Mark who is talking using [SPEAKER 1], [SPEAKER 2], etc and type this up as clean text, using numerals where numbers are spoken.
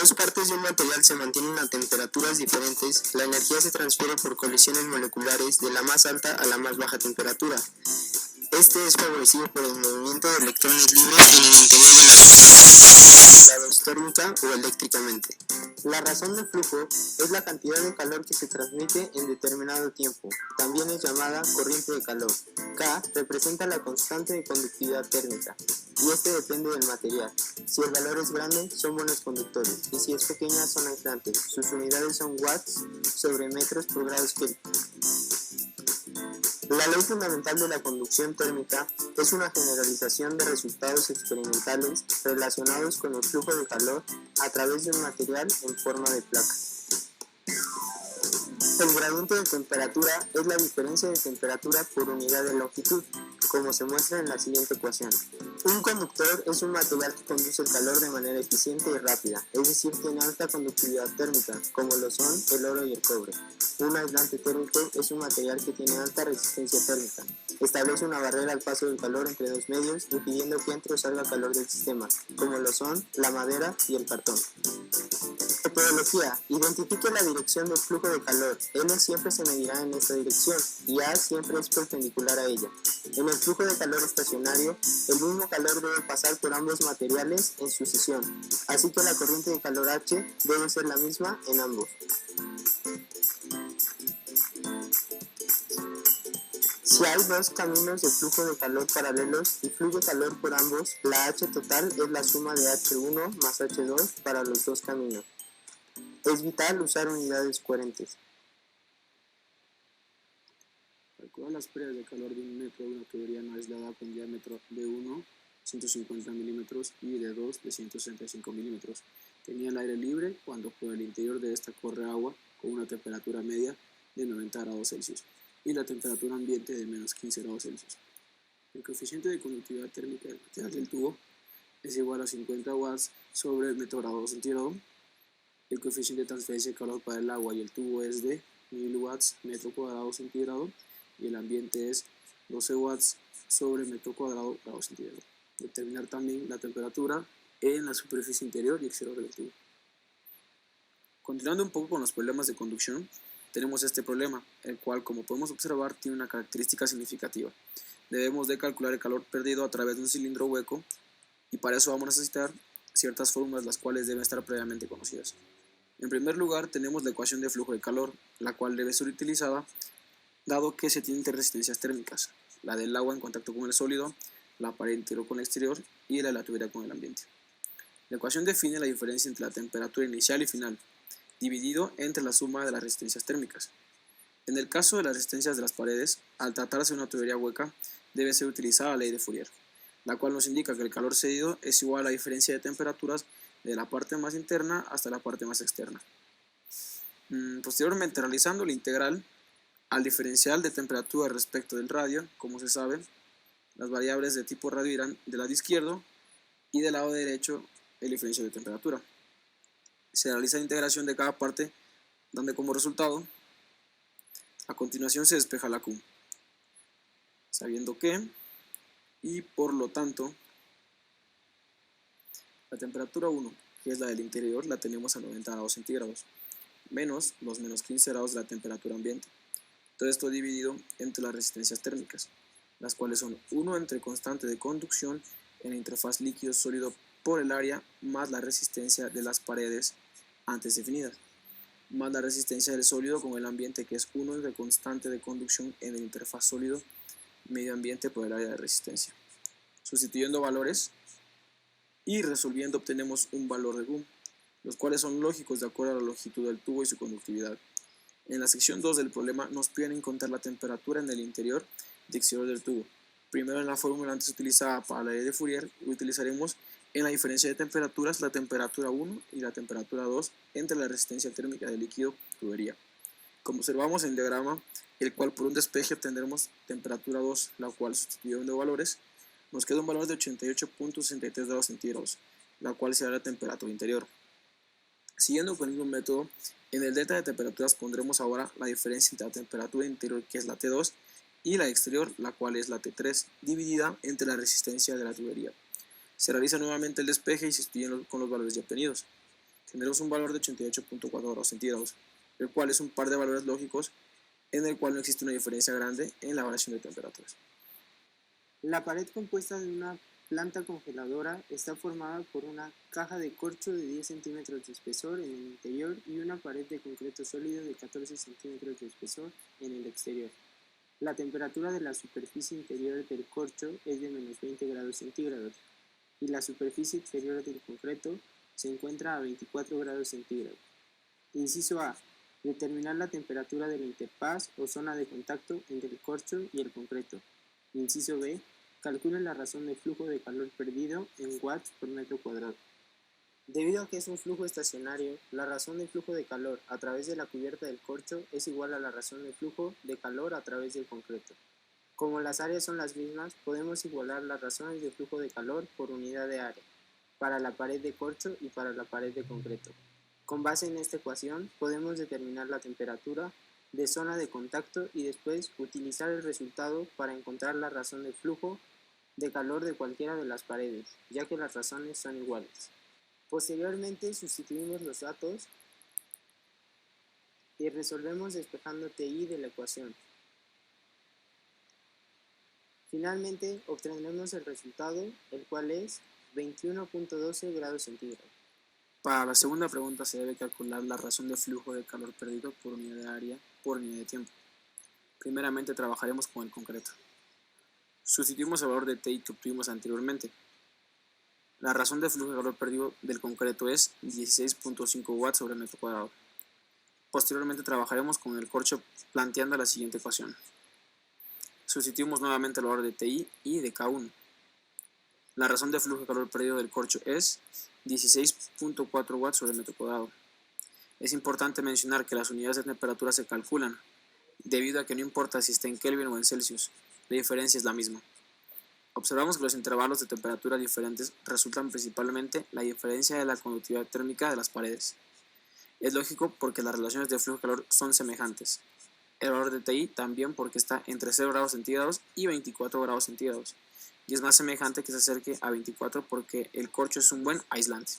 [SPEAKER 1] dos partes de un material se mantienen a temperaturas diferentes, la energía se transfiere por colisiones moleculares de la más alta a la más baja temperatura. Este es favorecido por el movimiento de electrones libres en el interior de la regulados térmica o eléctricamente. La razón del flujo es la cantidad de calor que se transmite en determinado tiempo. También es llamada corriente de calor. K representa la constante de conductividad térmica y este depende del material. Si el valor es grande, son buenos conductores y si es pequeña, son aislantes. Sus unidades son watts sobre metros por grados Kelvin. La ley fundamental de la conducción térmica es una generalización de resultados experimentales relacionados con el flujo de calor a través de un material en forma de placa. El gradiente de temperatura es la diferencia de temperatura por unidad de longitud, como se muestra en la siguiente ecuación. Un conductor es un material que conduce el calor de manera eficiente y rápida, es decir, tiene alta conductividad térmica, como lo son el oro y el cobre. Un aislante térmico es un material que tiene alta resistencia térmica. Establece una barrera al paso del calor entre dos medios, impidiendo que entre o salga calor del sistema, como lo son la madera y el cartón. Metodología. Identifique la dirección del flujo de calor. N siempre se medirá en esta dirección y A siempre es perpendicular a ella. En el flujo de calor estacionario, el mismo calor debe pasar por ambos materiales en sucesión, así que la corriente de calor H debe ser la misma en ambos. Si hay dos caminos de flujo de calor paralelos y fluye calor por ambos, la H total es la suma de H1 más H2 para los dos caminos. Es vital usar unidades coherentes.
[SPEAKER 2] Calcular las pérdidas de calor de un metro de una tubería no aislada con diámetro de 1, 150 milímetros y de 2, de 165 milímetros. Tenía el aire libre cuando por el interior de esta corre agua con una temperatura media de 90 grados Celsius y la temperatura ambiente de menos 15 grados Celsius. El coeficiente de conductividad térmica del material del tubo es igual a 50 watts sobre el metro grado centígrado. El coeficiente de transferencia de calor para el agua y el tubo es de 1000 watts metro cuadrado centígrado y el ambiente es 12 watts sobre metro cuadrado grado centígrado. Determinar también la temperatura en la superficie interior y exterior del tubo. Continuando un poco con los problemas de conducción, tenemos este problema, el cual, como podemos observar, tiene una característica significativa. Debemos de calcular el calor perdido a través de un cilindro hueco y para eso vamos a necesitar ciertas fórmulas las cuales deben estar previamente conocidas. En primer lugar, tenemos la ecuación de flujo de calor, la cual debe ser utilizada dado que se tienen tres resistencias térmicas, la del agua en contacto con el sólido, la pared interior con el exterior y la de la tubería con el ambiente. La ecuación define la diferencia entre la temperatura inicial y final, dividido entre la suma de las resistencias térmicas. En el caso de las resistencias de las paredes, al tratarse de una tubería hueca, debe ser utilizada la ley de Fourier, la cual nos indica que el calor cedido es igual a la diferencia de temperaturas de la parte más interna hasta la parte más externa. Posteriormente, realizando la integral al diferencial de temperatura respecto del radio, como se sabe, las variables de tipo radio irán del lado izquierdo y del lado derecho el diferencial de temperatura. Se realiza la integración de cada parte, dando como resultado, a continuación se despeja la Q, sabiendo que, y por lo tanto, la temperatura 1, que es la del interior, la tenemos a 90 grados centígrados, menos los menos 15 grados de la temperatura ambiente. Todo esto dividido entre las resistencias térmicas, las cuales son 1 entre constante de conducción en la interfaz líquido-sólido por el área más la resistencia de las paredes antes definidas, más la resistencia del sólido con el ambiente que es 1 entre constante de conducción en la interfaz sólido medio ambiente por el área de resistencia. Sustituyendo valores y resolviendo obtenemos un valor de Q, los cuales son lógicos de acuerdo a la longitud del tubo y su conductividad. En la sección 2 del problema nos piden encontrar la temperatura en el interior y exterior del tubo. Primero en la fórmula antes utilizada para la ley de Fourier utilizaremos en la diferencia de temperaturas la temperatura 1 y la temperatura 2 entre la resistencia térmica del líquido tubería. Como observamos en el diagrama, el cual por un despeje obtendremos temperatura 2, la cual sustituyendo valores, nos queda un valor de 88.63 grados centígrados, la cual será la temperatura interior. Siguiendo con el mismo método, en el delta de temperaturas pondremos ahora la diferencia entre la temperatura interior, que es la T2, y la exterior, la cual es la T3, dividida entre la resistencia de la tubería. Se realiza nuevamente el despeje y se sustituyen con los valores ya obtenidos. tendremos un valor de 88.4 grados centígrados, el cual es un par de valores lógicos en el cual no existe una diferencia grande en la variación de temperaturas.
[SPEAKER 1] La pared compuesta de una planta congeladora está formada por una caja de corcho de 10 centímetros de espesor en el interior y una pared de concreto sólido de 14 centímetros de espesor en el exterior. La temperatura de la superficie interior del corcho es de menos 20 grados centígrados y la superficie exterior del concreto se encuentra a 24 grados centígrados. Inciso A. Determinar la temperatura de la interfaz o zona de contacto entre el corcho y el concreto. Inciso B. Calcule la razón de flujo de calor perdido en watts por metro cuadrado. Debido a que es un flujo estacionario, la razón de flujo de calor a través de la cubierta del corcho es igual a la razón de flujo de calor a través del concreto. Como las áreas son las mismas, podemos igualar las razones de flujo de calor por unidad de área, para la pared de corcho y para la pared de concreto. Con base en esta ecuación, podemos determinar la temperatura de zona de contacto y después utilizar el resultado para encontrar la razón de flujo de calor de cualquiera de las paredes, ya que las razones son iguales. Posteriormente sustituimos los datos y resolvemos despejando TI de la ecuación. Finalmente obtendremos el resultado, el cual es 21.12 grados centígrados.
[SPEAKER 2] Para la segunda pregunta se debe calcular la razón de flujo de calor perdido por unidad de área por unidad de tiempo. Primeramente trabajaremos con el concreto. Sustituimos el valor de TI que obtuvimos anteriormente. La razón de flujo de calor perdido del concreto es 16.5 watts sobre metro cuadrado. Posteriormente trabajaremos con el corcho planteando la siguiente ecuación. Sustituimos nuevamente el valor de TI y de K1. La razón de flujo de calor perdido del corcho es 16.4 watts sobre metro cuadrado. Es importante mencionar que las unidades de temperatura se calculan, debido a que no importa si está en Kelvin o en Celsius, la diferencia es la misma. Observamos que los intervalos de temperatura diferentes resultan principalmente la diferencia de la conductividad térmica de las paredes. Es lógico porque las relaciones de flujo de calor son semejantes. El valor de TI también porque está entre 0 grados centígrados y 24 grados centígrados, y es más semejante que se acerque a 24 porque el corcho es un buen aislante.